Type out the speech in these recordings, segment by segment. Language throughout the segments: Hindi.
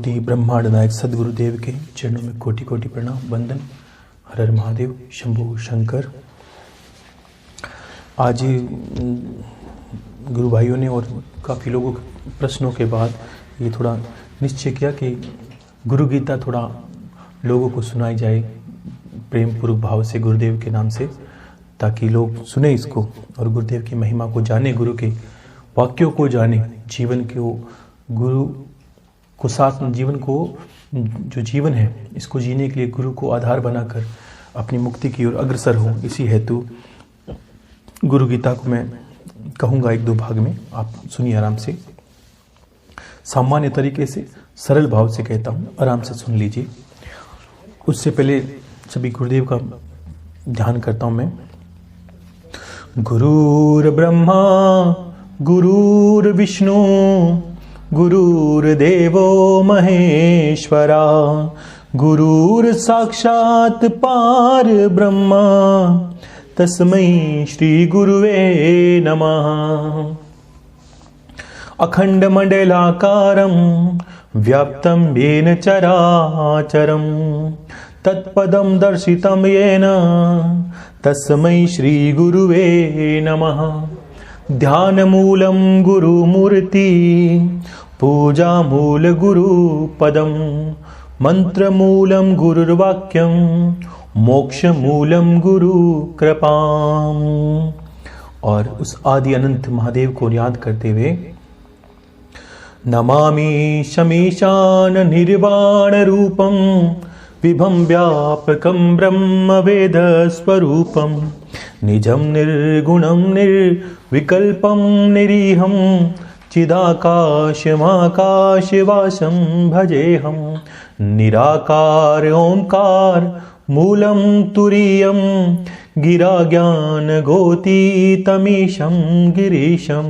कोटि ब्रह्मांड नायक सदगुरुदेव के चरणों में कोटि कोटि प्रणाम वंदन। हर हर महादेव, शंभु शंकर। आज गुरु भाइयों ने और काफ़ी लोगों के प्रश्नों के बाद ये थोड़ा निश्चय किया कि गुरु गीता थोड़ा लोगों को सुनाई जाए प्रेम पूर्वक भाव से गुरुदेव के नाम से, ताकि लोग सुने इसको और गुरुदेव की महिमा को जाने, गुरु के वाक्यों को जाने, जीवन के वो गुरु को साथ जीवन को जो जीवन है इसको जीने के लिए गुरु को आधार बनाकर अपनी मुक्ति की ओर अग्रसर हो। इसी हेतु गुरु गीता को मैं कहूँगा एक दो भाग में, आप सुनिए आराम से, सामान्य तरीके से सरल भाव से कहता हूँ, आराम से सुन लीजिए। उससे पहले सभी गुरुदेव का ध्यान करता हूँ मैं। गुरुर् ब्रह्मा गुरुर्विष्णु गुरुर्देवो महेश्वरा गुरुर् साक्षात् पार ब्रह्मा तस्मै श्री गुरुवे नमः। अखंड मंडलाकारं व्याप्तं येन चराचरं तत्पदं दर्शितं येन तस्मै श्री गुरुवे नमः। ध्यानमूलं गुरुमूर्ति पूजामूल गुरुपदं मंत्रमूलं गुरुर्वाक्यं मोक्षमूलं गुरु कृपाम्। और उस आदि अनंत महादेव को याद करते हुए, नमामि शमीशान निर्वाण रूपं विभं व्यापकं ब्रह्म वेद स्वरूपं निजं निर्गुणं निर्विकल्पं निरीहं चिदाकाशमाकाशवासं भजेऽहं। निराकार ओंकार मूलं तुरीयं गिरा ज्ञान गोतीतमीशं गिरीशं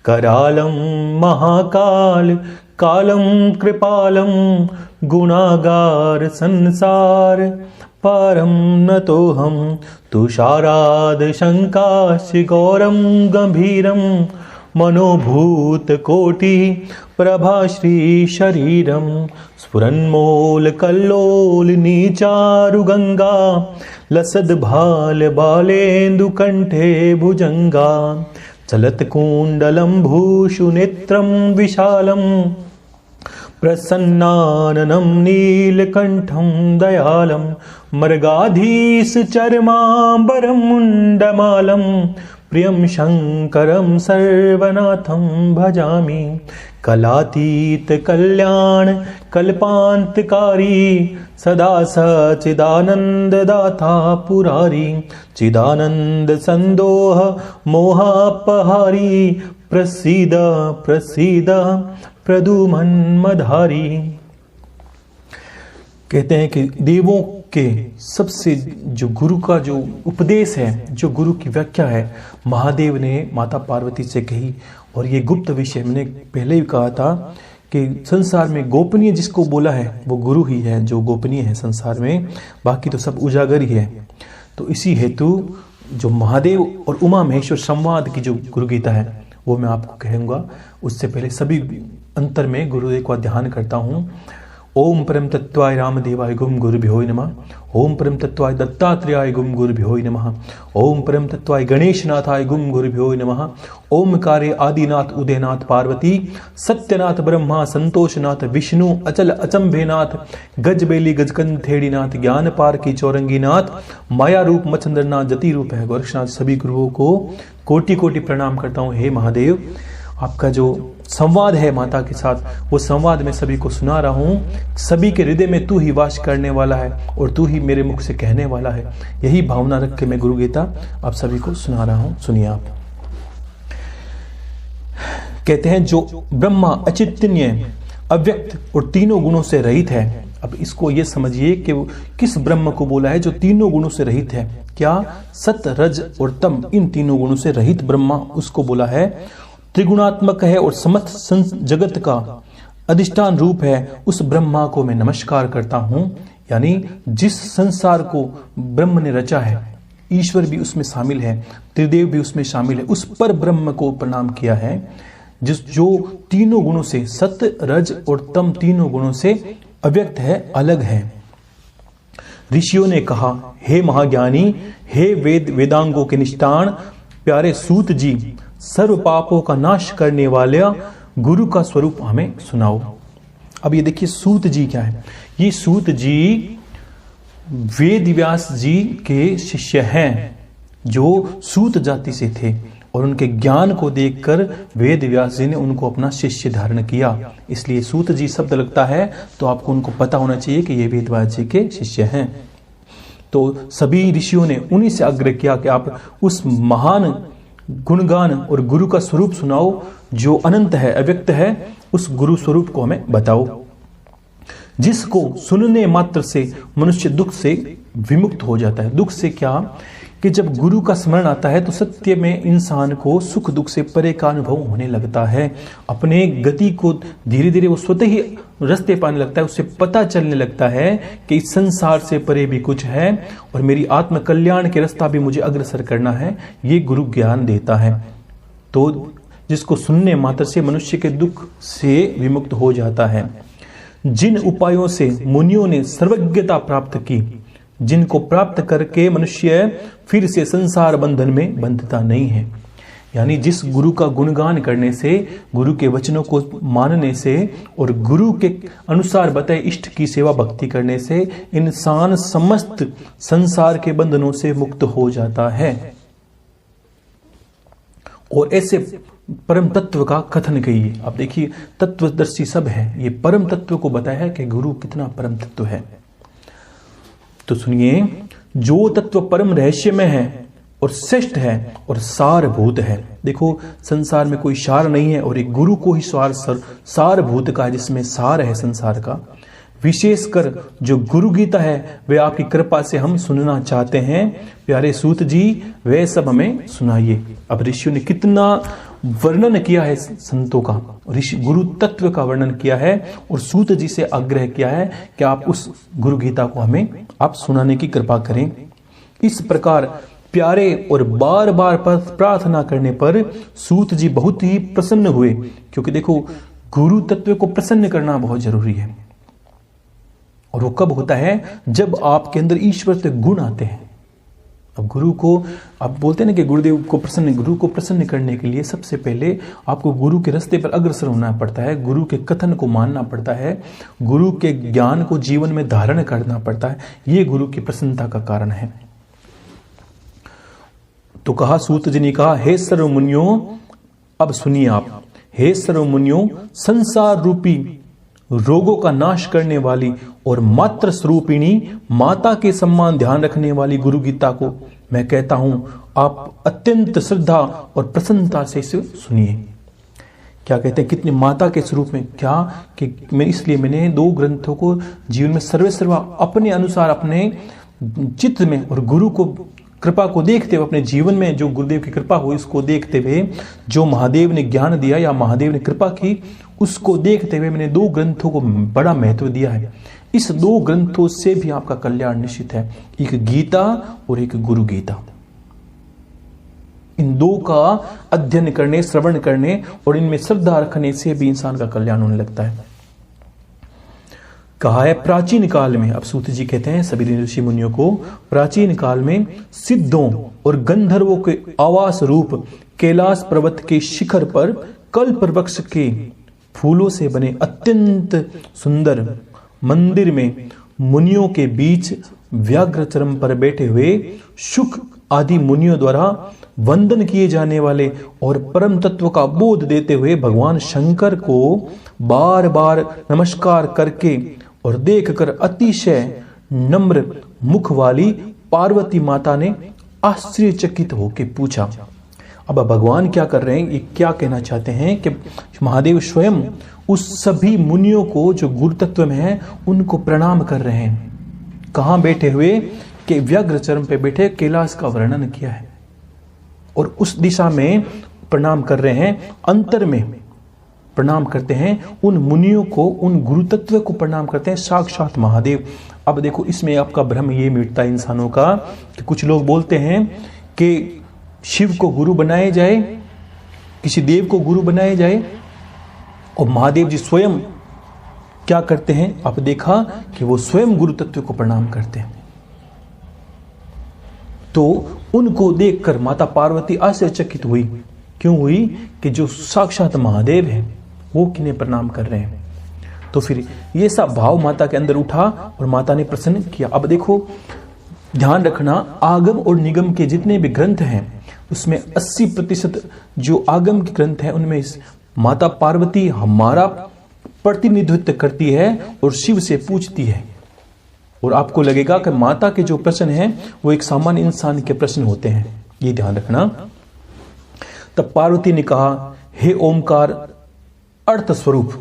करालं महाकाल कालं कृपालं गुणागार संसार पारं नतोऽहं तुषाराद शंकाशि गौरं गंभीरं मनोभूत कोटि प्रभाश्री शरीरं स्फुरन्मूल कल्लोल नीचारु गंगा लसद भाल बालेन्दु कंठे भुजंगा चलत कुंडलं भूषु नेत्रं विशालं प्रसन्नाननं नीलकंठं दयालं मृगाधीश चर्मांबरं मुंडमालं प्रियं शंकरं सर्वनाथं भजामि। कलातीत कल्याण कल्पांतकारी सदा सचिदानंद दाता पुरारी चिदानंद संदोह मोहापहारी प्रसीद प्रसीद प्रदुमन्मधारी। कहते हैं कि देवों के सबसे जो गुरु का जो उपदेश है, जो गुरु की व्याख्या है, महादेव ने माता पार्वती से कही। और ये गुप्त विषय मैंने पहले ही कहा था कि संसार में गोपनीय जिसको बोला है वो गुरु ही है, जो गोपनीय है संसार में, बाकी तो सब उजागर ही है। तो इसी हेतु जो महादेव और उमा महेश्वर संवाद की जो गुरु गीता है वो मैं आपको कहूँगा। उससे पहले सभी अंतर में गुरुदेव का ध्यान करता हूँ। ओम परम तत्वाय रामदेवाय गुम गुरुभ्यो नमः। ओम परम तत्वाय दत्तात्रेयाय गुम गुरुभ्यो नमः। ओम परम तत्वाय गणेशनाथाय गुम गुरुभ्यो नमः। ओमकारे आदिनाथ उदयनाथ पार्वती सत्यनाथ ब्रह्मा संतोषनाथ विष्णु अचल अचंभेनाथ गजबेली गजकंथेड़ीनाथ ज्ञान पार की चौरंगीनाथ माया रूप मच्छंद्रनाथ जति रूप है गोरक्षनाथ। सभी गुरुओं को कोटि कोटि प्रणाम करता हूँ। हे महादेव, आपका जो संवाद है माता के साथ, वो संवाद मैं सभी को सुना रहा हूँ। सभी के हृदय में तू ही वास करने वाला है और तू ही मेरे मुख से कहने वाला है। यही भावना रख के मैं गुरु गीता आप सभी को सुना रहा हूँ। सुनिए आप। कहते हैं जो ब्रह्मा अचिंतनीय अव्यक्त और तीनों गुणों से रहित है। अब इसको ये समझिए कि किस ब्रह्म को बोला है जो तीनों गुणों से रहित है। क्या सत रज और तम इन तीनों गुणों से रहित ब्रह्मा, उसको बोला है। त्रिगुणात्मक है और समस्त जगत का अधिष्ठान रूप है, उस ब्रह्मा को मैं नमस्कार करता हूं। यानी जिस संसार को ब्रह्म ने रचा है, ईश्वर भी उसमें शामिल है, त्रिदेव भी उसमें शामिल है, उस पर ब्रह्म को प्रणाम किया है जो तीनों गुणों से, सत्य, रज और तम तीनों गुणों से अव्यक्त है, अलग है। ऋषियों ने कहा, हे महाज्ञानी, हे वेदांगों के निष्ठान प्यारे सूत जी, सर्व पापों का नाश करने वाले गुरु का स्वरूप हमें सुनाओ। अब ये देखिए सूत जी क्या है। ये सूत जी वेद व्यास जी के शिष्य हैं, जो सूत जाति से थे, और उनके ज्ञान को देखकर वेद व्यास जी ने उनको अपना शिष्य धारण किया। इसलिए सूत जी शब्द लगता है तो आपको उनको पता होना चाहिए कि ये वेद व्यास जी के शिष्य हैं। तो सभी ऋषियों ने उन्हीं से आग्रह किया कि आप उस महान गुणगान और गुरु का स्वरूप सुनाओ जो अनंत है, अव्यक्त है, उस गुरु स्वरूप को हमें बताओ, जिसको सुनने मात्र से मनुष्य दुख से विमुक्त हो जाता है। दुख से क्या कि जब गुरु का स्मरण आता है तो सत्य में इंसान को सुख दुख से परे का अनुभव होने लगता है। अपने गति को धीरे धीरे वो स्वतः ही रास्ते पाने लगता है, उससे पता चलने लगता है कि इस संसार से परे भी कुछ है और मेरी आत्म कल्याण के रास्ता भी मुझे अग्रसर करना है। ये गुरु ज्ञान देता है, तो जिसको सुनने मात्र से मनुष्य के दुख से विमुक्त हो जाता है। जिन उपायों से मुनियों ने सर्वज्ञता प्राप्त की, जिनको प्राप्त करके मनुष्य फिर से संसार बंधन में बंधता नहीं है, यानी जिस गुरु का गुणगान करने से, गुरु के वचनों को मानने से और गुरु के अनुसार बताए इष्ट की सेवा भक्ति करने से इंसान समस्त संसार के बंधनों से मुक्त हो जाता है। और ऐसे परम तत्व का कथन कहिए। अब देखिए तत्वदर्शी सब है, ये परम तत्व को बताया है कि गुरु कितना परम तत्व है। तो सुनिए, जो तत्व परम रहस्य में है और श्रेष्ठ है और सारभूत है। देखो संसार में कोई सार नहीं है और एक गुरु को ही सारभूत का, जिसमें सार है संसार का। विशेषकर जो गुरु गीता है वे आपकी कृपा से हम सुनना चाहते हैं। प्यारे सूत जी, वे सब हमें सुनाइए। अब ऋषियों ने कितना वर्णन किया है संतों का, ऋषि गुरु तत्व का वर्णन किया है और सूत जी से आग्रह किया है कि आप उस गुरु गीता को हमें आप सुनाने की कृपा करें। इस प्रकार प्यारे और बार बार प्रार्थना करने पर सूत जी बहुत ही प्रसन्न हुए, क्योंकि देखो गुरु तत्व को प्रसन्न करना बहुत जरूरी है। और वो कब होता है? जब आपके अंदर ईश्वर के गुण आते हैं। अब गुरु को आप बोलते हैं ना कि गुरुदेव को गुरु को प्रसन्न करने के लिए सबसे पहले आपको गुरु के रास्ते पर अग्रसर होना पड़ता है, गुरु के कथन को मानना पड़ता है, गुरु के ज्ञान को जीवन में धारण करना पड़ता है। ये गुरु की प्रसन्नता का कारण है। तो कहा, सूत जी ने कहा, हे सर्व मुनियों, अब सुनिए आप, हे सर्व मुनियों, संसार रूपी रोगों का नाश करने वाली और मात्र स्वरूपिणी माता के सम्मान ध्यान रखने वाली गुरु गीता को मैं कहता हूं, आप अत्यंत श्रद्धा और प्रसन्नता से इसे सुनिए। क्या कहते हैं, कितनी माता के स्वरूप में, क्या कि इसलिए मैंने 2 ग्रंथों को जीवन में सर्वेसर्वा अपने अनुसार अपने चित्त में और गुरु को कृपा को देखते हुए अपने जीवन में जो गुरुदेव की कृपा हुई उसको देखते हुए, जो महादेव ने ज्ञान दिया या महादेव ने कृपा की उसको देखते हुए मैंने 2 ग्रंथों को बड़ा महत्व दिया है। इस 2 ग्रंथों से भी आपका कल्याण निश्चित है, एक गीता और एक गुरु गीता। इन 2 का अध्ययन करने, श्रवण करने और इनमें श्रद्धा रखने से भी इंसान का कल्याण होने लगता है। कहा है, प्राचीन काल में, अब सूत जी कहते हैं सभी ऋषि मुनियों को, प्राचीन काल में सिद्धों और गंधर्वों के आवास रूप कैलाश पर्वत के शिखर पर कल्प वृक्ष के फूलों से बने अत्यंत सुंदर मंदिर में मुनियों के बीच व्याघ्रचर्म पर बैठे हुए शुक आदि मुनियों द्वारा वंदन किए जाने वाले और परम तत्व का बोध देते हुए भगवान शंकर को बार बार नमस्कार करके और देखकर अतिशय नम्र मुख वाली पार्वती माता ने आश्चर्यचकित होकर पूछा। अब भगवान क्या कर रहे हैं, ये क्या कहना चाहते हैं कि महादेव स्वयं उस सभी मुनियों को जो गुरु तत्व में है उनको प्रणाम कर रहे हैं। कहां बैठे हुए? कि व्याघ्रचर्म पे बैठे कैलाश का वर्णन किया है और उस दिशा में प्रणाम कर रहे हैं, अंतर में प्रणाम करते हैं उन मुनियों को, उन गुरु तत्व को प्रणाम करते हैं, साक्षात महादेव। अब देखो इसमें आपका भ्रम ये मिटता है इंसानों का कि कुछ लोग बोलते हैं कि शिव को गुरु बनाया जाए, किसी देव को गुरु बनाया जाए, और महादेव जी स्वयं क्या करते हैं, आप देखा कि वो स्वयं गुरु तत्व को प्रणाम करते हैं। तो उनको देखकर माता पार्वती आश्चर्यचकित हुई। क्यों हुई? कि जो साक्षात महादेव हैं वो किन्हें प्रणाम कर रहे हैं। तो फिर ये सब भाव माता के अंदर उठा और माता ने प्रसन्न किया। अब देखो, ध्यान रखना, आगम और निगम के जितने भी ग्रंथ हैं उसमें 80% जो आगम के ग्रंथ हैं उनमें माता पार्वती हमारा प्रतिनिधित्व करती है और शिव से पूछती है। और आपको लगेगा कि माता के जो प्रश्न हैं वो एक सामान्य इंसान के प्रश्न होते हैं, ये ध्यान रखना। तब पार्वती ने कहा, हे ओमकार अर्थ स्वरूप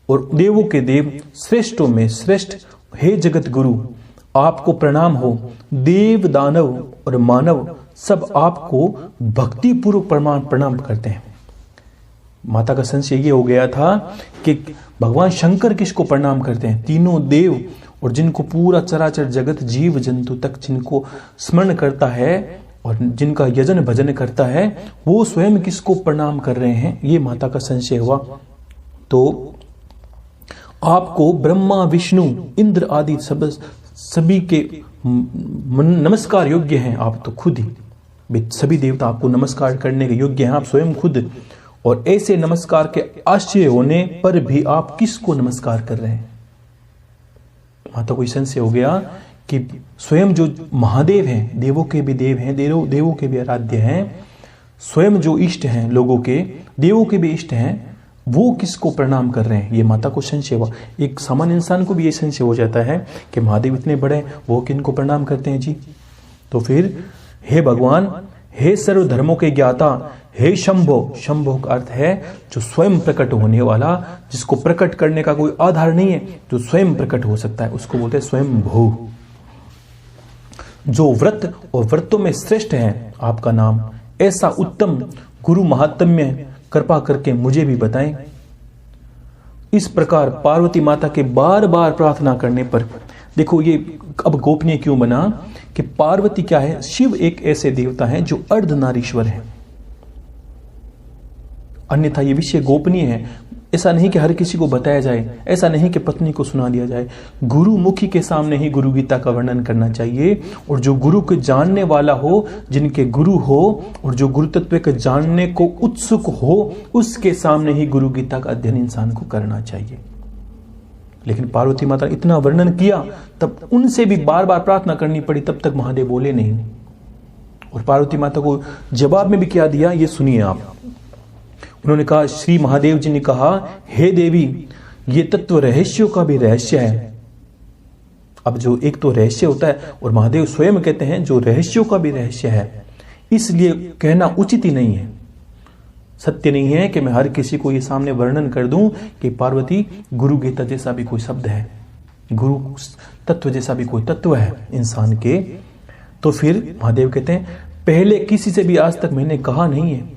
और देवों के देव, श्रेष्ठों में श्रेष्ठ, हे जगत गुरु, आपको प्रणाम हो। देव, दानव और मानव सब आपको भक्ति पूर्वक प्रणाम करते हैं। माता का संशय ये हो गया था कि भगवान शंकर किसको प्रणाम करते हैं? तीनों देव और जिनको पूरा चराचर जगत जीव जंतु तक जिनको स्मरण करता है और जिनका यजन भजन करता है, वो स्वयं किसको प्रणाम कर रहे हैं? ये माता का संशय हुआ। तो आपको ब्रह्मा, विष्णु, इंद्र आदि सभी के नमस्कार योग्य हैं। आप तो खुद ही, सभी देवता आपको नमस्कार करने के योग्य हैं, आप स्वयं खुद। और ऐसे नमस्कार के आश्चर्य होने पर भी आप किसको नमस्कार कर रहे हैं? माता को संशय हो गया कि स्वयं जो महादेव हैं, देवों के भी देव हैं, देवों के भी आराध्य हैं, स्वयं जो इष्ट हैं लोगों के, देवों के भी इष्ट हैं, वो किसको प्रणाम कर रहे हैं? ये माता को संशय हुआ। एक सामान्य इंसान को भी ये संशय हो जाता है कि महादेव इतने बड़े, वो किनको प्रणाम करते हैं जी? तो फिर हे भगवान, हे सर्व धर्मों के ज्ञाता, हे शंभो, शंभो का अर्थ है जो स्वयं प्रकट होने वाला, जिसको प्रकट करने का कोई आधार नहीं है, जो स्वयं प्रकट हो सकता है, उसको बोलते हैं स्वयं भू। जो व्रत और व्रतों में श्रेष्ठ है आपका नाम, ऐसा उत्तम गुरु महात्म्य कृपा करके मुझे भी बताएं। इस प्रकार पार्वती माता के बार बार प्रार्थना करने पर, देखो ये अब गोपनीय क्यों बना कि पार्वती क्या है? शिव एक ऐसे देवता है जो अर्धनारीश्वर है, अन्यथा ये विषय गोपनीय है। ऐसा नहीं कि हर किसी को बताया जाए, ऐसा नहीं कि पत्नी को सुना दिया जाए। गुरुमुखी के सामने ही गुरु गीता का वर्णन करना चाहिए। और जो गुरु के जानने वाला हो, जिनके गुरु हो और जो गुरु तत्व के जानने को उत्सुक हो, उसके सामने ही गुरु गीता का अध्ययन इंसान को करना चाहिए। लेकिन पार्वती माता ने इतना वर्णन किया, तब उनसे भी बार बार प्रार्थना करनी पड़ी, तब तक महादेव बोले नहीं। और पार्वती माता को जवाब में भी क्या दिया, ये सुनिए आप। उन्होंने कहा, श्री महादेव जी ने कहा, हे देवी, ये तत्व रहस्यों का भी रहस्य है। अब जो एक तो रहस्य होता है, और महादेव स्वयं कहते हैं जो रहस्यों का भी रहस्य है, इसलिए कहना उचित ही नहीं है, सत्य नहीं है कि मैं हर किसी को ये सामने वर्णन कर दूं कि पार्वती गुरु गीता जैसा भी कोई शब्द है, गुरु तत्व जैसा भी कोई तत्व है इंसान के। तो फिर महादेव कहते हैं, पहले किसी से भी आज तक मैंने कहा नहीं है,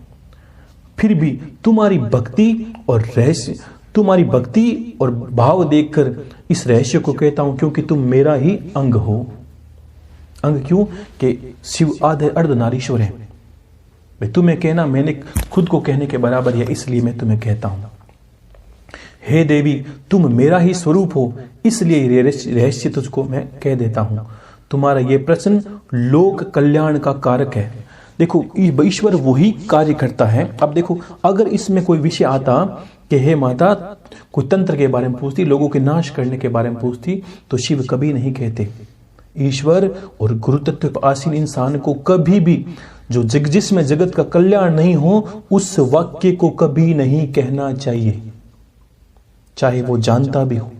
फिर भी तुम्हारी भक्ति और रहस्य, तुम्हारी भक्ति और भाव देखकर इस रहस्य को कहता हूं, क्योंकि तुम मेरा ही अंग हो। अंग क्यों? कि शिव अर्धनारीश्वर है। तुम्हें कहना मैंने खुद को कहने के बराबर है, इसलिए मैं तुम्हें कहता हूं। हे देवी, तुम मेरा ही स्वरूप हो, इसलिए रहस्य तुझको मैं कह देता हूं। तुम्हारा यह प्रश्न लोक कल्याण का कारक है। देखो, ईश्वर वही कार्य करता है। अब देखो, अगर इसमें कोई विषय आता कि हे माता, कोई तंत्र के बारे में पूछती, लोगों के नाश करने के बारे में पूछती, तो शिव कभी नहीं कहते। ईश्वर और गुरु तत्व पर आसीन इंसान को कभी भी जो जिसमें जगत का कल्याण नहीं हो, उस वाक्य को कभी नहीं कहना चाहिए, चाहे वो जानता भी हो।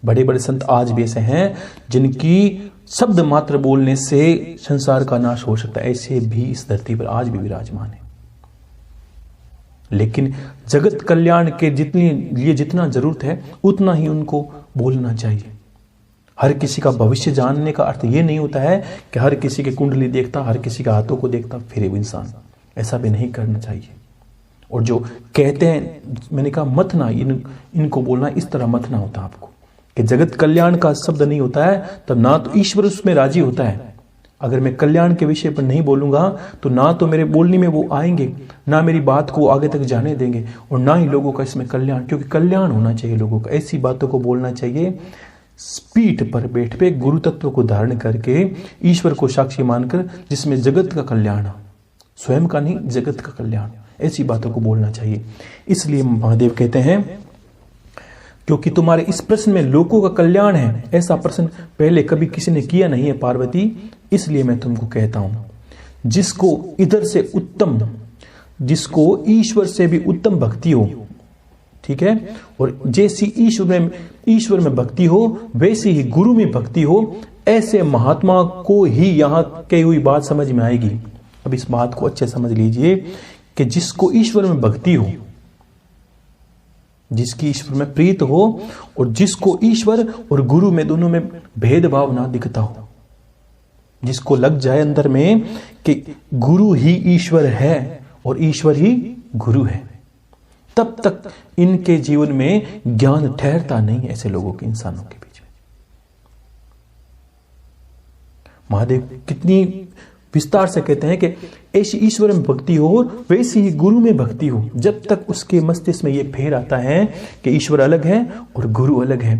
बड़े बड़े संत आज भी ऐसे हैं जिनकी शब्द मात्र बोलने से संसार का नाश हो सकता है, ऐसे भी इस धरती पर आज भी विराजमान है। लेकिन जगत कल्याण के लिए जितना जरूरत है उतना ही उनको बोलना चाहिए। हर किसी का भविष्य जानने का अर्थ ये नहीं होता है कि हर किसी के कुंडली देखता, हर किसी के हाथों को देखता फिर वो इंसान, ऐसा भी नहीं करना चाहिए। और जो कहते हैं, मैंने कहा मत ना इनको बोलना, इस तरह मत ना होता आपको कि जगत कल्याण का शब्द नहीं होता है, तब ना तो ईश्वर उसमें राजी होता है, अगर मैं कल्याण के विषय पर नहीं बोलूंगा तो ना तो मेरे बोलने में वो आएंगे, ना मेरी बात को आगे तक जाने देंगे, और ना ही लोगों का इसमें कल्याण, क्योंकि कल्याण होना चाहिए लोगों का। ऐसी बातों को बोलना चाहिए पीठ पर बैठ पे गुरु तत्व को धारण करके ईश्वर को साक्षी मानकर, जिसमें जगत का कल्याण हो, स्वयं का नहीं जगत का कल्याण। ऐसी बातों को बोलना चाहिए। इसलिए महादेव कहते हैं क्योंकि तुम्हारे इस प्रश्न में लोगों का कल्याण है, ऐसा प्रश्न पहले कभी किसी ने किया नहीं है पार्वती, इसलिए मैं तुमको कहता हूं, जिसको इधर से उत्तम, जिसको ईश्वर से भी उत्तम भक्ति हो, ठीक है, और जैसी ईश्वर में भक्ति हो वैसी ही गुरु में भक्ति हो, ऐसे महात्मा को ही यहां कही हुई बात समझ में आएगी। अब इस बात को अच्छे समझ लीजिए कि जिसको ईश्वर में भक्ति हो, जिसकी ईश्वर में प्रीत हो, और जिसको ईश्वर और गुरु में दोनों में भेदभाव ना दिखता हो, जिसको लग जाए अंदर में कि गुरु ही ईश्वर है और ईश्वर ही गुरु है, तब तक इनके जीवन में ज्ञान ठहरता नहीं। ऐसे लोगों के, इंसानों के बीच में महादेव कितनी विस्तार से कहते हैं कि ऐसी ईश्वर में भक्ति हो वैसी ही गुरु में भक्ति हो। जब तक उसके मस्तिष्क में यह फेर आता है कि ईश्वर अलग है और गुरु अलग है,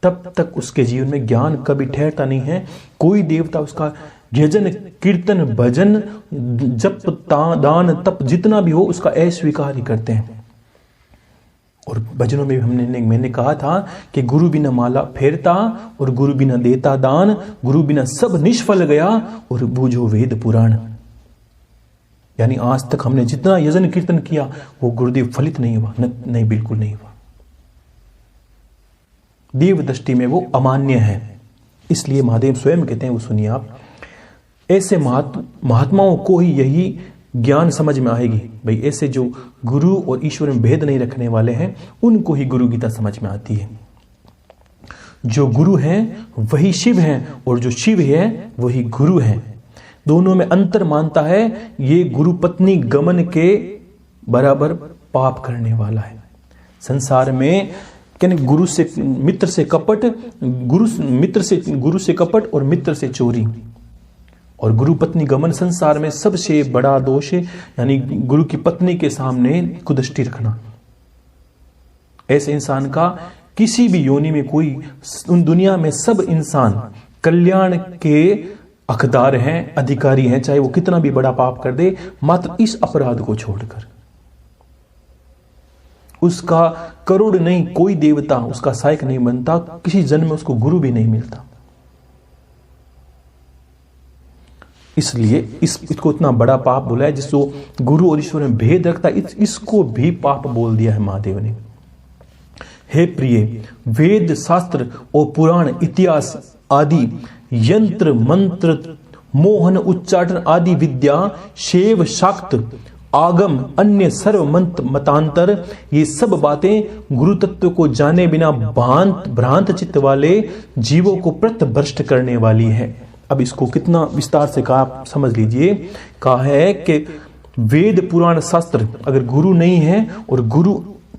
तब तक उसके जीवन में ज्ञान कभी ठहरता नहीं है। कोई देवता उसका यजन कीर्तन भजन जप दान तप जितना भी हो उसका अस्वीकार ही करते हैं। और भजनों में मैंने कहा था कि गुरु बिना माला फेरता और गुरु बिना देता दान, गुरु बिना सब निष्फल गया और बूझो वेद पुराण। यानी आज तक हमने जितना यजन कीर्तन किया वो गुरुदेव फलित नहीं हुआ, नहीं, बिल्कुल नहीं हुआ। देव दृष्टि में वो अमान्य है। इसलिए महादेव स्वयं कहते हैं, वो सुनिए आप, ऐसे महात्माओं को ही यही ज्ञान समझ में आएगी। भाई ऐसे जो गुरु और ईश्वर में भेद नहीं रखने वाले हैं उनको ही गुरु गीता समझ में आती है। जो गुरु है वही शिव है और जो शिव है वही गुरु है। दोनों में अंतर मानता है, ये गुरु पत्नी गमन के बराबर पाप करने वाला है। संसार में गुरु से मित्र से कपट, गुरु से कपट और मित्र से चोरी, और गुरु पत्नी गमन संसार में सबसे बड़ा दोष है, यानी गुरु की पत्नी के सामने कुदृष्टि रखना। ऐसे इंसान का किसी भी योनि में कोई, उन दुनिया में सब इंसान कल्याण के हकदार हैं, अधिकारी हैं, चाहे वो कितना भी बड़ा पाप कर दे, मात्र इस अपराध को छोड़कर। उसका करोड़ नहीं कोई देवता उसका सहायक नहीं बनता, किसी जन्म में उसको गुरु भी नहीं मिलता। इसलिए इसको इतना बड़ा पाप बोला है, जिसको गुरु और ईश्वर में भेद रखता है, इसको भी पाप बोल दिया है महादेव ने। हे प्रिय, वेद शास्त्र और पुराण इतिहास आदि यंत्र मंत्र मोहन उच्चाटन आदि विद्या शैव शाक्त आगम अन्य सर्व मंत्र मतांतर, ये सब बातें गुरु तत्व को जाने बिना भ्रांत चित्त वाले जीवों को प्रत्यभ्रष्ट करने वाली है। अब इसको कितना विस्तार से कहा आप समझ लीजिए। कहा है कि वेद पुराण शास्त्र अगर गुरु नहीं है और गुरु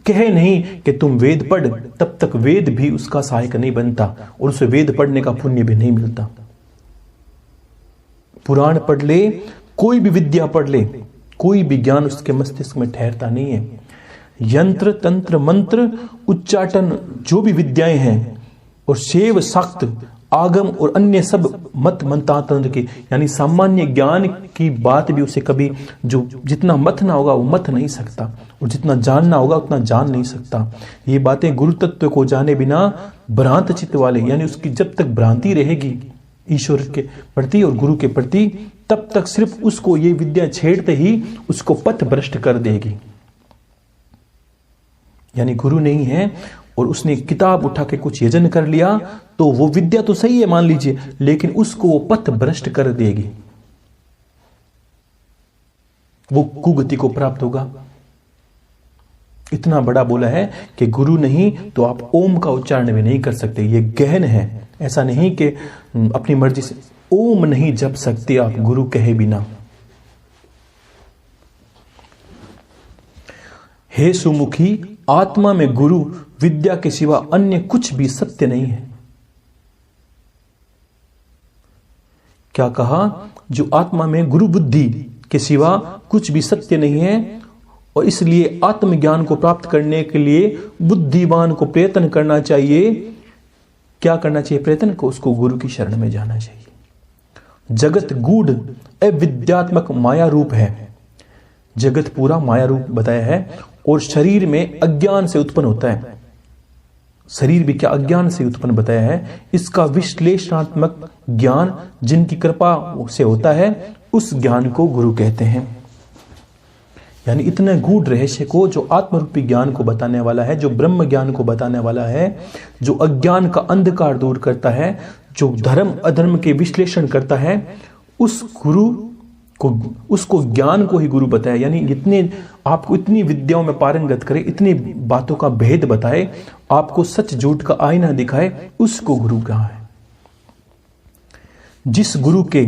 कहे नहीं कि तुम वेद पढ़, तब तक वेद भी उसका सहायक नहीं बनता और उसे वेद पढ़ने का पुण्य भी नहीं मिलता। पुराण पढ़ ले, कोई भी विद्या पढ़ ले, कोई भी ज्ञान उसके मस्तिष्क में ठहरता नहीं है। यंत्र तंत्र मंत्र उच्चाटन जो भी विद्याएं हैं और शैव शाक्त आगम और अन्य सब मत मंत्रांतर के, यानी सामान्य ज्ञान की बात भी उसे कभी जो जितना मथना होगा वो मथ नहीं सकता और जितना जानना होगा उतना जान नहीं सकता। ये बातें गुरु तत्व को जाने बिना भ्रांत चित्त वाले, यानी उसकी जब तक भ्रांति रहेगी ईश्वर के प्रति और गुरु के प्रति, तब तक सिर्फ उसको ये विद्या छेड़ते ही उसको पथ भ्रष्ट कर देगी। यानी गुरु नहीं है और उसने किताब उठा के कुछ यजन कर लिया तो वो विद्या तो सही है मान लीजिए, लेकिन उसको वो पथ भ्रष्ट कर देगी, वो कुगति को प्राप्त होगा। इतना बड़ा बोला है कि गुरु नहीं तो आप ओम का उच्चारण भी नहीं कर सकते। ये गहन है, ऐसा नहीं कि अपनी मर्जी से ओम नहीं जप सकते आप गुरु कहे बिना। हे सुमुखी, आत्मा में गुरु विद्या के सिवा अन्य कुछ भी सत्य नहीं है, क्या कहा? जो आत्मा में गुरु बुद्धि के सिवा कुछ भी सत्य नहीं है, और इसलिए आत्मज्ञान को प्राप्त करने के लिए बुद्धिमान को प्रयत्न करना चाहिए। क्या करना चाहिए प्रयत्न को? उसको गुरु की शरण में जाना चाहिए। जगत गूढ़ अविद्यात्मक माया रूप है। जगत पूरा माया रूप बताया है, और शरीर में अज्ञान से उत्पन्न होता है। शरीर भी क्या अज्ञान से उत्पन्न बताया है। इसका विश्लेषणात्मक ज्ञान जिनकी कृपा से होता है, उस ज्ञान को गुरु कहते हैं। यानी इतने गूढ़ रहस्य को, जो आत्मरूपी ज्ञान को बताने वाला है, जो ब्रह्म ज्ञान को बताने वाला है, जो अज्ञान का अंधकार दूर करता है, जो धर्म अधर्म के विश्लेषण करता है, उस गुरु को, उसको ज्ञान को ही गुरु बताया। यानी इतने आपको इतनी विद्याओं में पारंगत करे, इतनी बातों का भेद बताए, आपको सच झूठ का आईना दिखाए, उसको गुरु कहा है। जिस गुरु के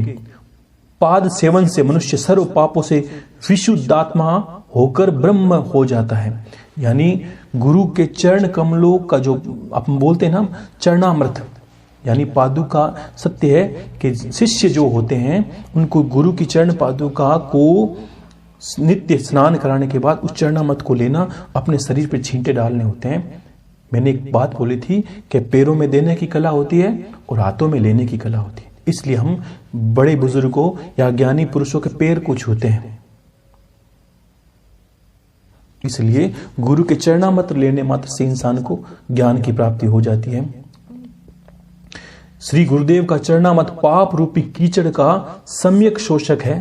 पाद सेवन से मनुष्य सर्व पापों से विशुद्धात्मा होकर ब्रह्म हो जाता है। यानी गुरु के चरण कमलों का जो अपन बोलते हैं ना चरणामृत, यानी पादुका, सत्य है कि शिष्य जो होते हैं उनको गुरु की चरण पादुका को नित्य स्नान कराने के बाद उस चरणामृत को लेना, अपने शरीर पर छींटे डालने होते हैं। मैंने एक बात बोली थी कि पैरों में देने की कला होती है और हाथों में लेने की कला होती है। इसलिए हम बड़े बुजुर्गों या ज्ञानी पुरुषों के पैर को छूते हैं। इसलिए गुरु के चरणामृत लेने मात्र से इंसान को ज्ञान की प्राप्ति हो जाती है। श्री गुरुदेव का चरणामृत पाप रूपी कीचड़ का सम्यक शोषक है।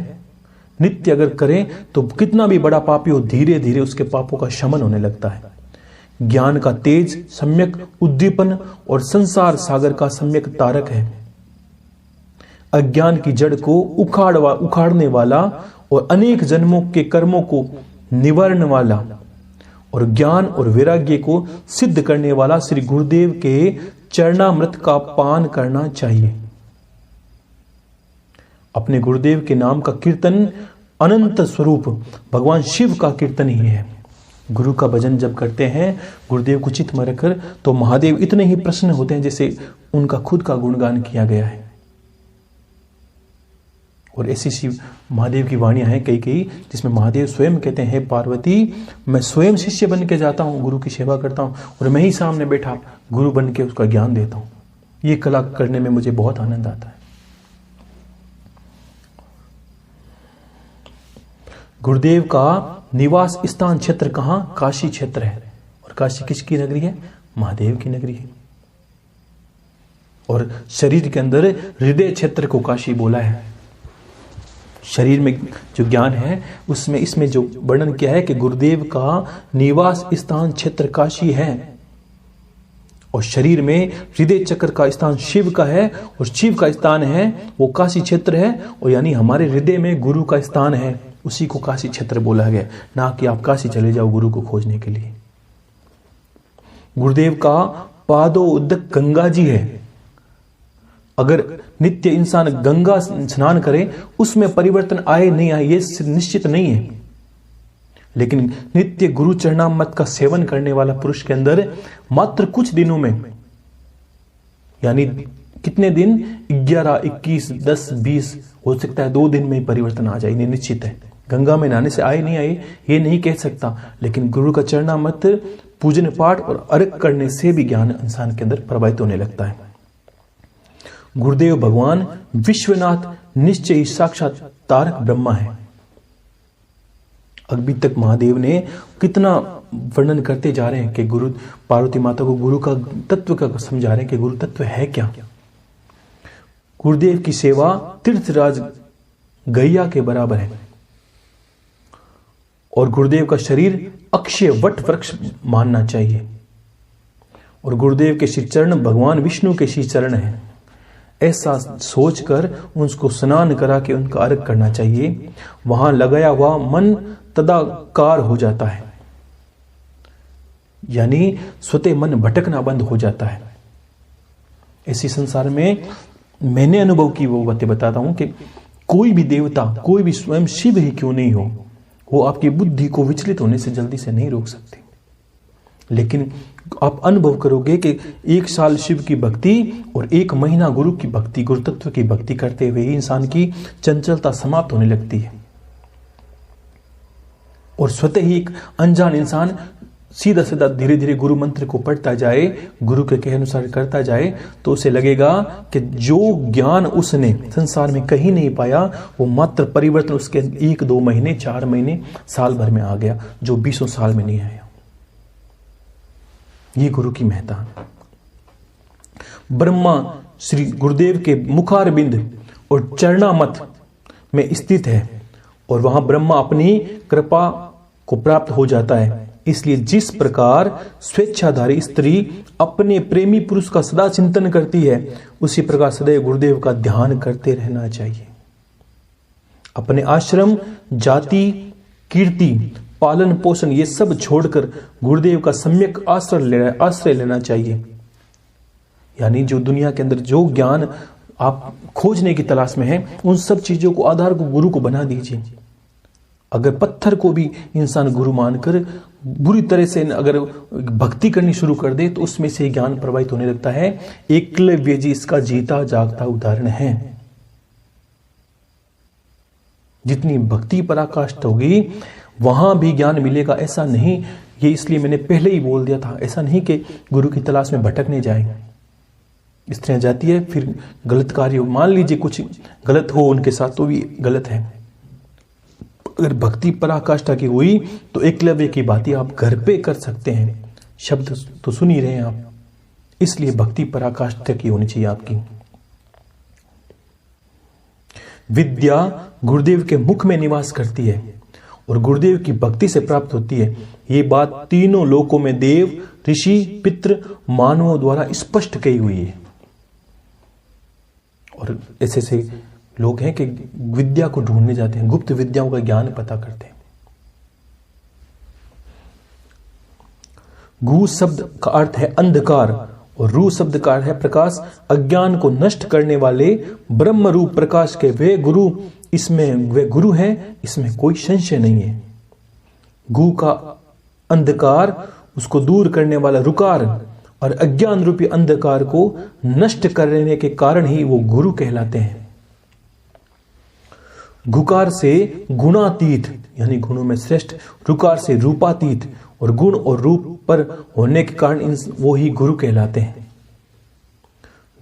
नित्य अगर करें तो कितना भी बड़ा पापी हो, धीरे धीरे उसके पापों का शमन होने लगता है। ज्ञान का तेज सम्यक उद्दीपन और संसार सागर का सम्यक तारक है। अज्ञान की जड़ को उखाड़ने वाला और अनेक जन्मों के कर्मों को निवारण वाला और ज्ञान और वैराग्य को सिद्ध करने वाला श्री गुरुदेव के चरणामृत का पान करना चाहिए। अपने गुरुदेव के नाम का कीर्तन अनंत स्वरूप भगवान शिव का कीर्तन ही है। गुरु का भजन जब करते हैं गुरुदेव को चित्त में रखकर, तो महादेव इतने ही प्रसन्न होते हैं जैसे उनका खुद का गुणगान किया गया है। और ऐसी शिव महादेव की वाणियां हैं कई जिसमें महादेव स्वयं कहते हैं, पार्वती मैं स्वयं शिष्य बन के जाता हूं, गुरु की सेवा करता हूं, और मैं ही सामने बैठा गुरु बन के उसका ज्ञान देता हूं। ये कला करने में मुझे बहुत आनंद आता है। गुरुदेव का निवास स्थान क्षेत्र कहां? काशी क्षेत्र है। और काशी किसकी नगरी है? महादेव की नगरी है। और शरीर के अंदर हृदय क्षेत्र को काशी बोला है। शरीर में जो ज्ञान है उसमें इसमें जो वर्णन किया है कि गुरुदेव का निवास स्थान क्षेत्र काशी है, और शरीर में हृदय चक्र का स्थान शिव का है, और शिव का स्थान है वो काशी क्षेत्र है। और यानी हमारे हृदय में गुरु का स्थान है, उसी को काशी क्षेत्र बोला गया, ना कि आप काशी चले जाओ गुरु को खोजने के लिए। गुरुदेव का पादोदक गंगा जी है। अगर नित्य इंसान गंगा स्नान करे उसमें परिवर्तन आए नहीं आए ये निश्चित नहीं है, लेकिन नित्य गुरु चरणामृत का सेवन करने वाला पुरुष के अंदर मात्र कुछ दिनों में, यानी कितने दिन, 11, 21, 10, 20 हो सकता है 2 दिन में ही परिवर्तन आ जाए, निश्चित है। गंगा में नहाने से आए नहीं आए ये नहीं कह सकता, लेकिन गुरु का चरणामृत पूजन पाठ और अर्घ करने से भी ज्ञान इंसान के अंदर प्रभावित होने लगता है। गुरुदेव भगवान विश्वनाथ निश्चय ही साक्षात तारक ब्रह्मा है। अभी तक महादेव ने कितना वर्णन करते जा रहे हैं कि गुरु पार्वती माता को गुरु का तत्व का समझा रहे हैं कि गुरु तत्व है क्या। गुरुदेव की सेवा तीर्थराज गैया के बराबर है, और गुरुदेव का शरीर अक्षय वट वृक्ष मानना चाहिए, और गुरुदेव के श्री चरण भगवान विष्णु के श्री चरण है। ऐसा सोचकर उनको स्नान करा के उनका अर्घ करना चाहिए। वहां लगाया हुआ मन तदाकार हो जाता है, यानी स्वतः मन भटकना बंद हो जाता है। इसी संसार में मैंने अनुभव की वो बातें बताता हूं कि कोई भी देवता, कोई भी स्वयं शिव ही क्यों नहीं हो, वो आपकी बुद्धि को विचलित होने से जल्दी से नहीं रोक सकते। लेकिन आप अनुभव करोगे कि 1 साल शिव की भक्ति और 1 महीना गुरु की भक्ति, गुरु तत्व की भक्ति करते हुए ही इंसान की चंचलता समाप्त होने लगती है और स्वतः ही एक अनजान इंसान सीधा सीधा धीरे धीरे गुरु मंत्र को पढ़ता जाए, गुरु के कहे अनुसार करता जाए, तो उसे लगेगा कि जो ज्ञान उसने संसार में कहीं नहीं पाया वो मात्र परिवर्तन उसके 1-2 महीने, 4 महीने, साल भर में आ गया, जो 20 साल में नहीं आया। ये गुरु की महत्ता। ब्रह्मा श्री गुरुदेव के मुखारबिंद और चरणामत में स्थित है और वहां ब्रह्मा अपनी कृपा को प्राप्त हो जाता है। इसलिए जिस प्रकार स्वेच्छाधारी स्त्री अपने प्रेमी पुरुष का सदा चिंतन करती है, उसी प्रकार सदैव गुरुदेव का ध्यान करते रहना चाहिए। अपने आश्रम, जाति, कीर्ति, पालन पोषण ये सब छोड़कर गुरुदेव का सम्यक आश्रय लेना चाहिए। यानी जो दुनिया के अंदर जो ज्ञान आप खोजने की तलाश में है, उन सब चीजों को आधार को गुरु को बना दीजिए। अगर पत्थर को भी इंसान गुरु मानकर बुरी तरह से अगर भक्ति करनी शुरू कर दे तो उसमें से ज्ञान प्रवाहित होने लगता है। एकलव्य जी इसका जीता जागता उदाहरण है। जितनी भक्ति पराकाष्ठ होगी वहां भी ज्ञान मिलेगा, ऐसा नहीं। ये इसलिए मैंने पहले ही बोल दिया था, ऐसा नहीं कि गुरु की तलाश में भटकने जाए। स्त्रियां जाती है फिर गलत कार्य, मान लीजिए कुछ गलत हो उनके साथ तो भी गलत है। अगर भक्ति पराकाष्ठा की हुई तो एकलव्य की बातें आप घर पे कर सकते हैं। शब्द तो सुन ही रहे हैं आप, इसलिए भक्ति पराकाष्ठा की होनी चाहिए आपकी। विद्या गुरुदेव के मुख में निवास करती है और गुरुदेव की भक्ति से प्राप्त होती है। ये बात तीनों लोकों में देव, ऋषि, पितृ, मानवों द्वारा स्पष्ट कही हुई है। और ऐसे से लोग हैं कि विद्या को ढूंढने जाते हैं, गुप्त विद्याओं का ज्ञान पता करते हैं। गु शब्द का अर्थ है अंधकार और रू शब्द का अर्थ है प्रकाश। अज्ञान को नष्ट करने वाले ब्रह्म रूप प्रकाश के वे गुरु हैं, इसमें कोई संशय नहीं है। गु का अंधकार, उसको दूर करने वाला रुकार और अज्ञान रूपी अंधकार को नष्ट करने के कारण ही वो गुरु कहलाते हैं। गुकार से गुणातीत यानी गुणों में श्रेष्ठ, रुकार से रूपातीत और गुण और रूप पर होने के कारण वो ही गुरु कहलाते हैं।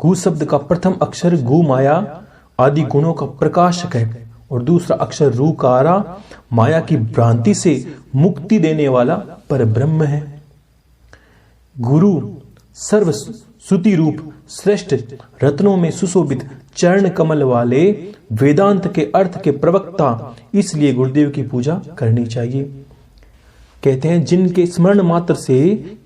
गु शब्द का प्रथम अक्षर गु माया आदि गुणों का प्रकाशक है और दूसरा अक्षर रूकारा माया की भ्रांति से मुक्ति देने वाला पर ब्रह्म है। गुरु सर्व सुति रूप श्रेष्ठ रत्नों में सुशोभित चरण कमल वाले वेदांत के अर्थ के प्रवक्ता, इसलिए गुरुदेव की पूजा करनी चाहिए। कहते हैं जिनके स्मरण मात्र से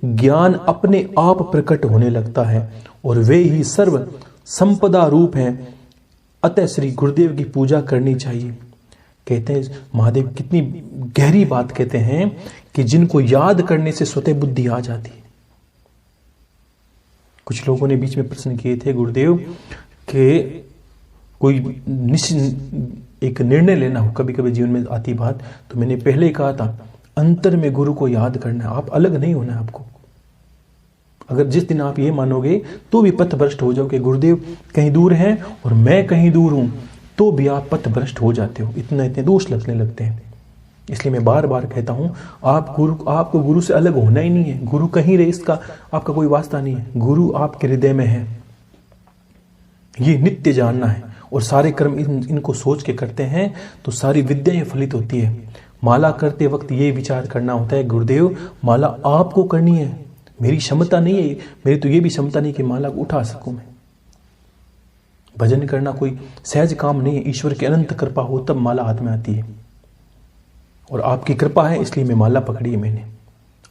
ज्ञान अपने आप प्रकट होने लगता है और वे ही सर्व संपदा रूप हैं, अतः श्री गुरुदेव की पूजा करनी चाहिए। कहते हैं महादेव कितनी गहरी बात कहते हैं कि जिनको याद करने से स्वतः बुद्धि आ जाती है। कुछ लोगों ने बीच में प्रश्न किए थे गुरुदेव के कोई एक निर्णय लेना हो, कभी कभी जीवन में आती बात, तो मैंने पहले ही कहा था अंतर में गुरु को याद करना है, आप अलग नहीं होना है आपको। अगर जिस दिन आप ये मानोगे तो भी पथ भ्रष्ट हो जाओगे, गुरुदेव कहीं दूर हैं और मैं कहीं दूर हूं, तो भी आप पथ भ्रष्ट हो जाते हो, इतने दोष लगने लगते हैं। इसलिए मैं बार बार कहता हूं आपको गुरु से अलग होना ही नहीं है। गुरु कहीं रहे इसका आपका कोई वास्ता नहीं है, गुरु आपके हृदय में है, ये नित्य जानना है। और सारे कर्म इनको सोच के करते हैं तो सारी विद्याएं फलित होती है। माला करते वक्त ये विचार करना होता है गुरुदेव माला आपको करनी है, मेरी क्षमता नहीं है, मेरी तो ये भी क्षमता नहीं कि माला को उठा सकूं मैं। भजन करना कोई सहज काम नहीं है, ईश्वर की अनंत कृपा हो तब माला हाथ में आती है। और आपकी कृपा है इसलिए मैं माला पकड़ी है, मैंने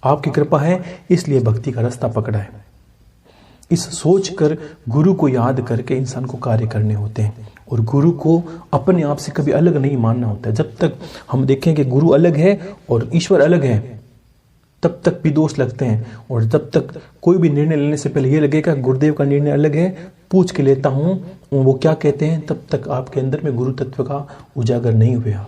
आपकी कृपा है इसलिए भक्ति का रास्ता पकड़ा है। इस सोच कर गुरु को याद करके इंसान को कार्य करने होते हैं और गुरु को अपने आप से कभी अलग नहीं मानना होता है। जब तक हम देखें कि गुरु अलग है और ईश्वर अलग है तब तक भी दोष लगते हैं। और जब तक कोई भी निर्णय लेने से पहले ये लगेगा गुरुदेव का निर्णय अलग है, पूछ के लेता हूं वो क्या कहते हैं, तब तक आपके अंदर में गुरु तत्व का उजागर नहीं हुआ।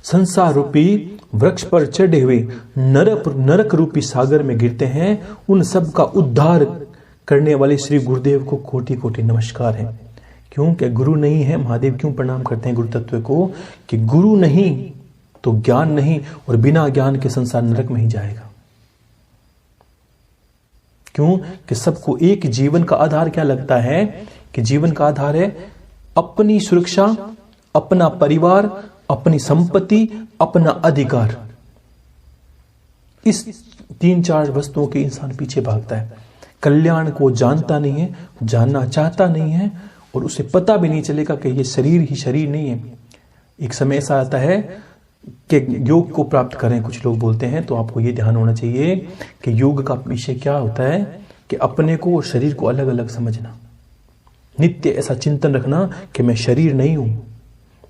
संसार रूपी वृक्ष पर चढ़े हुए नरक रूपी सागर में गिरते हैं, उन सब का उद्धार करने वाले श्री गुरुदेव को कोटि कोटि नमस्कार है। क्यों? कि गुरु नहीं है। महादेव क्यों प्रणाम करते हैं गुरु तत्व को? कि गुरु नहीं तो ज्ञान नहीं, और बिना ज्ञान के संसार नरक में ही जाएगा। क्यों? कि सबको एक जीवन का आधार क्या लगता है? कि जीवन का आधार है अपनी सुरक्षा, अपना परिवार, अपनी संपत्ति, अपना अधिकार। इस 3-4 वस्तुओं के इंसान पीछे भागता है। कल्याण को जानता नहीं है, जानना चाहता नहीं है, और उसे पता भी नहीं चलेगा कि ये शरीर ही शरीर नहीं है। एक समय ऐसा आता है कि योग को प्राप्त करें, कुछ लोग बोलते हैं, तो आपको ये ध्यान होना चाहिए कि योग का विषय क्या होता है कि अपने को और शरीर को अलग अलग समझना, नित्य ऐसा चिंतन रखना कि मैं शरीर नहीं हूं,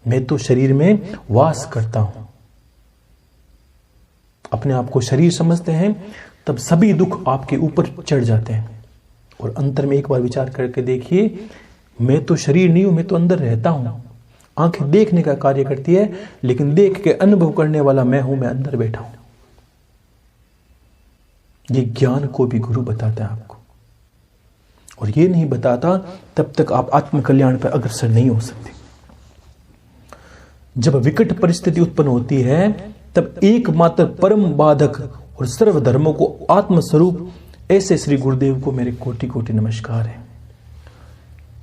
मैं तो शरीर में वास करता हूं। अपने आप को शरीर समझते हैं तब सभी दुख आपके ऊपर चढ़ जाते हैं। और अंतर में एक बार विचार करके देखिए, मैं तो शरीर नहीं हूं, मैं तो अंदर रहता हूं। आंखें देखने का कार्य करती है, लेकिन देख के अनुभव करने वाला मैं हूं, मैं अंदर बैठा हूं। ये ज्ञान को भी गुरु बताता है आपको, और ये नहीं बताता तब तक आप आत्म कल्याण पर अग्रसर नहीं हो सकते। जब विकट परिस्थिति उत्पन्न होती है तब एकमात्र परम बाधक और सर्व धर्मों को आत्मस्वरूप ऐसे श्री गुरुदेव को मेरे कोटि कोटि नमस्कार है।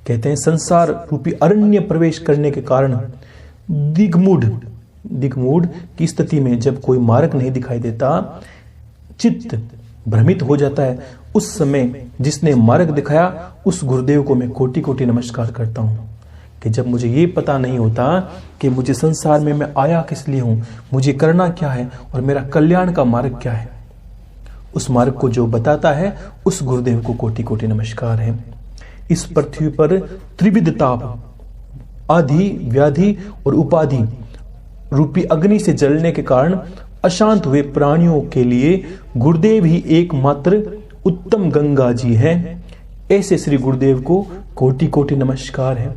कहते हैं संसार रूपी अरण्य प्रवेश करने के कारण दिग्मूढ़ की स्थिति में जब कोई मार्ग नहीं दिखाई देता, चित्त भ्रमित हो जाता है, उस समय जिसने मार्ग दिखाया उस गुरुदेव को मैं कोटि कोटि नमस्कार करता हूं। कि जब मुझे ये पता नहीं होता कि मुझे संसार में मैं आया किस लिए हूं, मुझे करना क्या है और मेरा कल्याण का मार्ग क्या है, उस मार्ग को जो बताता है उस गुरुदेव को कोटि कोटि नमस्कार है। इस पृथ्वी पर त्रिविध ताप, आदि, व्याधि और उपाधि रूपी अग्नि से जलने के कारण अशांत हुए प्राणियों के लिए गुरुदेव ही एकमात्र उत्तम गंगा जी है। ऐसे श्री गुरुदेव को कोटि कोटि नमस्कार है।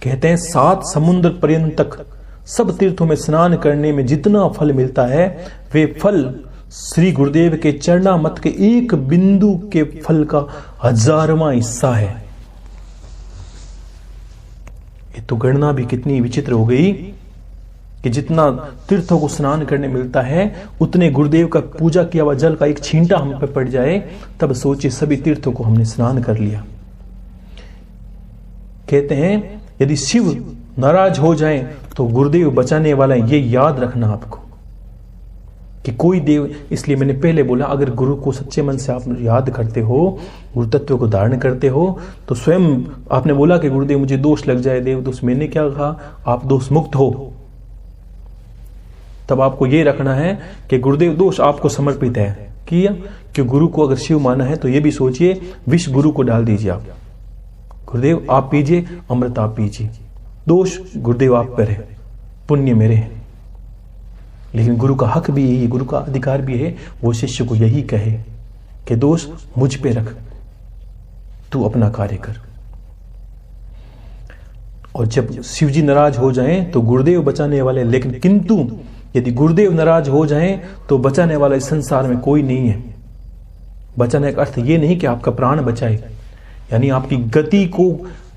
कहते हैं 7 समुद्र पर्यंत तक सब तीर्थों में स्नान करने में जितना फल मिलता है, वे फल श्री गुरुदेव के चरणामत के एक बिंदु के फल का 1000वां हिस्सा है। ये तो गणना भी कितनी विचित्र हो गई कि जितना तीर्थों को स्नान करने मिलता है, उतने गुरुदेव का पूजा किया हुआ जल का एक छींटा हम पे पड़ जाए, तब सोचिए सभी तीर्थों को हमने स्नान कर लिया। कहते हैं यदि शिव नाराज हो जाए तो गुरुदेव बचाने वाला है, ये याद रखना आपको कि कोई देव, इसलिए मैंने पहले बोला अगर गुरु को सच्चे मन से आप याद करते हो, गुरु तत्व को धारण करते हो, तो स्वयं आपने बोला कि गुरुदेव मुझे दोष लग जाए, देव दोष, मैंने क्या कहा, आप दोष मुक्त हो, तब आपको ये रखना है कि गुरुदेव दोष आपको समर्पित है किया। कि गुरु को अगर शिव माना है तो ये भी सोचिए विष गुरु को डाल दीजिए आप, गुरुदेव आप पीजिए, अमृत आप पीजिए, दोष गुरुदेव आप पर है, पुण्य मेरे है। लेकिन गुरु का हक भी यही, गुरु का अधिकार भी है, वो शिष्य को यही कहे कि दोष मुझ पे रख, तू अपना कार्य कर। और जब शिव जी नाराज हो जाएं तो गुरुदेव बचाने वाले, लेकिन किंतु यदि गुरुदेव नाराज हो जाएं तो बचाने वाला इस संसार में कोई नहीं है। बचाने का अर्थ ये नहीं कि आपका प्राण बचाए, यानी आपकी गति को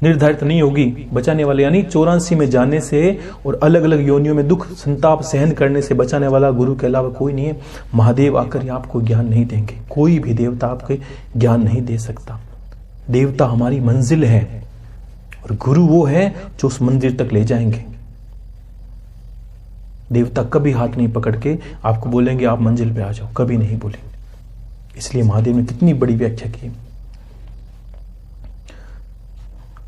निर्धारित नहीं होगी बचाने वाले, यानी 84 में जाने से और अलग अलग योनियों में दुख संताप सहन करने से बचाने वाला गुरु के अलावा कोई नहीं है। महादेव आकर आपको ज्ञान नहीं देंगे, कोई भी देवता आपको ज्ञान नहीं दे सकता। देवता हमारी मंजिल है और गुरु वो है जो उस मंदिर तक ले जाएंगे। देवता कभी हाथ नहीं पकड़ के आपको बोलेंगे आप मंजिल पे आ जाओ, कभी नहीं बोलेंगे। इसलिए महादेव ने कितनी बड़ी व्याख्या की।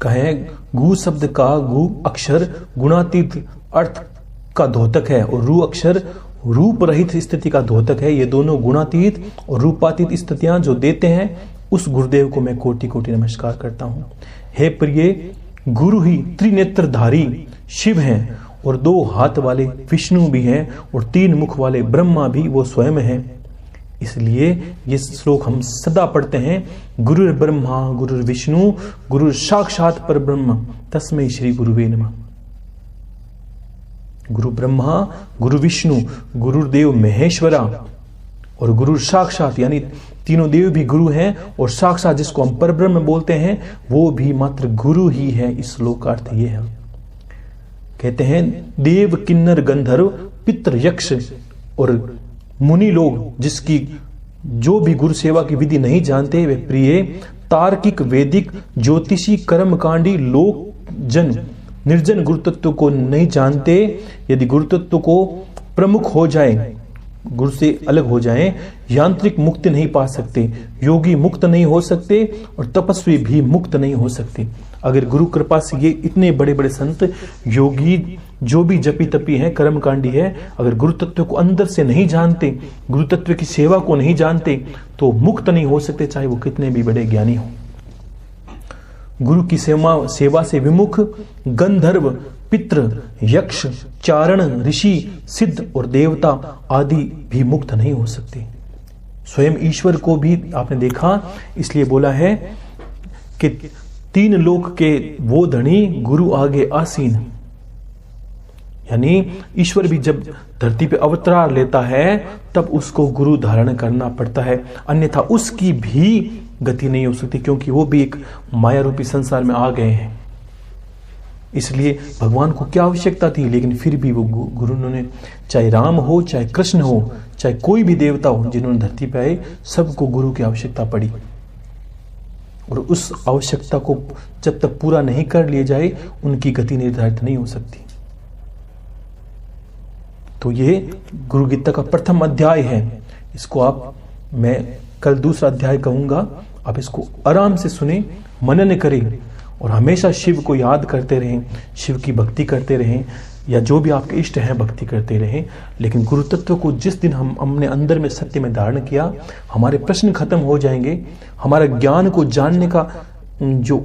कहे गु शब्द का गु अक्षर गुणातीत अर्थ का द्योतक है और रू अक्षर रूप रहित स्थिति का द्योतक है। ये दोनों गुणातीत और रूपातीत स्थितियां जो देते हैं, उस गुरुदेव को मैं कोटि कोटि नमस्कार करता हूं। हे प्रिय, गुरु ही त्रिनेत्रधारी शिव हैं और 2 हाथ वाले विष्णु भी हैं और 3 मुख वाले ब्रह्मा भी वो स्वयं हैं। इसलिए ये श्लोक हम सदा पढ़ते हैं, गुरुर ब्रह्मा गुरुर विष्णु गुरुर साक्षात परब्रह्म तस्मै श्री गुरुवे नमः। गुरु ब्रह्मा, गुरु विष्णु, गुरुदेव महेश्वरा और गुरु साक्षात, यानी तीनों देव भी गुरु हैं और साक्षात जिसको हम परब्रह्म बोलते हैं वो भी मात्र गुरु ही है। इस श्लोक का अर्थ ये है। कहते हैं देव, किन्नर, गंधर्व, पितृ, यक्ष और मुनि लोग जिसकी जो भी गुरु सेवा की विधि नहीं जानते वे प्रिय तार्किक, वैदिक, ज्योतिषी, कर्मकांडी लोक जन निर्जन गुरु तत्व को नहीं जानते। यदि गुरु तत्व को प्रमुख हो जाए, गुरु से अलग हो जाएं, यांत्रिक मुक्ति नहीं पा सकते, योगी मुक्त नहीं हो सकते और तपस्वी भी मुक्त नहीं हो सकते। अगर गुरु कृपा से ये इतने बड़े बड़े संत, योगी, जो भी जपी तपी हैं, कर्मकांडी है, अगर गुरु तत्व को अंदर से नहीं जानते, गुरु तत्व की सेवा को नहीं जानते तो मुक्त नहीं हो सकते, चाहे वो कितने भी बड़े ज्ञानी हो। गुरु की सेवा से विमुख गंधर्व, पितृ, यक्ष, चारण, ऋषि, सिद्ध और देवता आदि भी मुक्त नहीं हो सकते। स्वयं ईश्वर को भी आपने देखा, इसलिए बोला है कि तीन लोक के वो धनी गुरु आगे आसीन। यानी ईश्वर भी जब धरती पे अवतार लेता है तब उसको गुरु धारण करना पड़ता है, अन्यथा उसकी भी गति नहीं हो सकती, क्योंकि वो भी एक माया रूपी संसार में आ गए हैं। इसलिए भगवान को क्या आवश्यकता थी, लेकिन फिर भी वो गुरु ने, चाहे राम हो, चाहे कृष्ण हो, चाहे कोई भी देवता हो जिन्होंने धरती पे आए, सबको गुरु की आवश्यकता पड़ी। और उस आवश्यकता को जब तक पूरा नहीं कर लिया जाए उनकी गति निर्धारित नहीं हो सकती। तो ये गुरु गीता का प्रथम अध्याय है। इसको मैं कल दूसरा अध्याय कहूंगा, आप इसको आराम से सुने, मनन करें और हमेशा शिव को याद करते रहें, शिव की भक्ति करते रहें, या जो भी आपके इष्ट हैं भक्ति करते रहें। लेकिन गुरु तत्व को जिस दिन हमने अंदर में सत्य में धारण किया, हमारे प्रश्न खत्म हो जाएंगे, हमारा ज्ञान को जानने का जो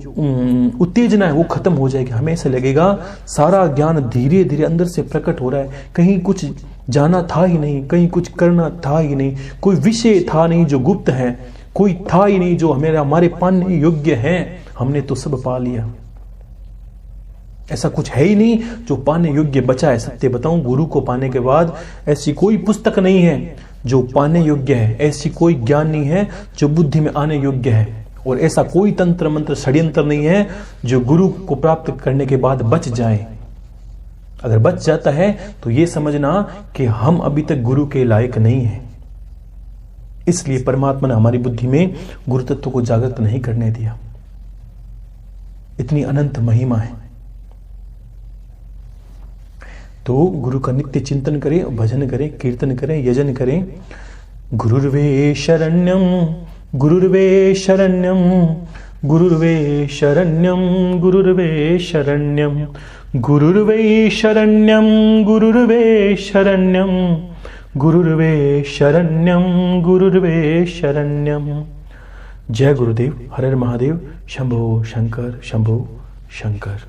उत्तेजना है वो खत्म हो जाएगी। हमें ऐसा लगेगा सारा ज्ञान धीरे धीरे अंदर से प्रकट हो रहा है, कहीं कुछ जाना था ही नहीं, कहीं कुछ करना था ही नहीं, कोई विषय था नहीं जो गुप्त है, कोई था ही नहीं जो हमारे पाने योग्य है, हमने तो सब पा लिया। ऐसा कुछ है ही नहीं जो पाने योग्य बचा है। सत्य बताऊं, गुरु को पाने के बाद ऐसी कोई पुस्तक नहीं है जो पाने योग्य है, ऐसी कोई ज्ञान नहीं है जो बुद्धि में आने योग्य है, और ऐसा कोई तंत्र मंत्र षड्यंत्र नहीं है जो गुरु को प्राप्त करने के बाद बच जाए। अगर बच जाता है तो ये समझना कि हम अभी तक गुरु के लायक नहीं हैं। इसलिए परमात्मा ने हमारी बुद्धि में गुरु तत्व को जागृत नहीं करने दिया। इतनी अनंत महिमा है। तो गुरु का नित्य चिंतन करें, भजन करें, कीर्तन करें, यजन करें। गुरुर्वे शरण्यम, गुरुर्वे शरण्यम, गुरुर्वे शरण्यम, गुरुर्वे शरण्यम, गुरुर्वे शरण्यम, गुरुर्वे शरण्यम, गुरुर्वे शरण्यम, गुरुर्वे शरण्यम। जय गुरुदेव। हर हर महादेव। शंभो शंकर, शंभो शंकर।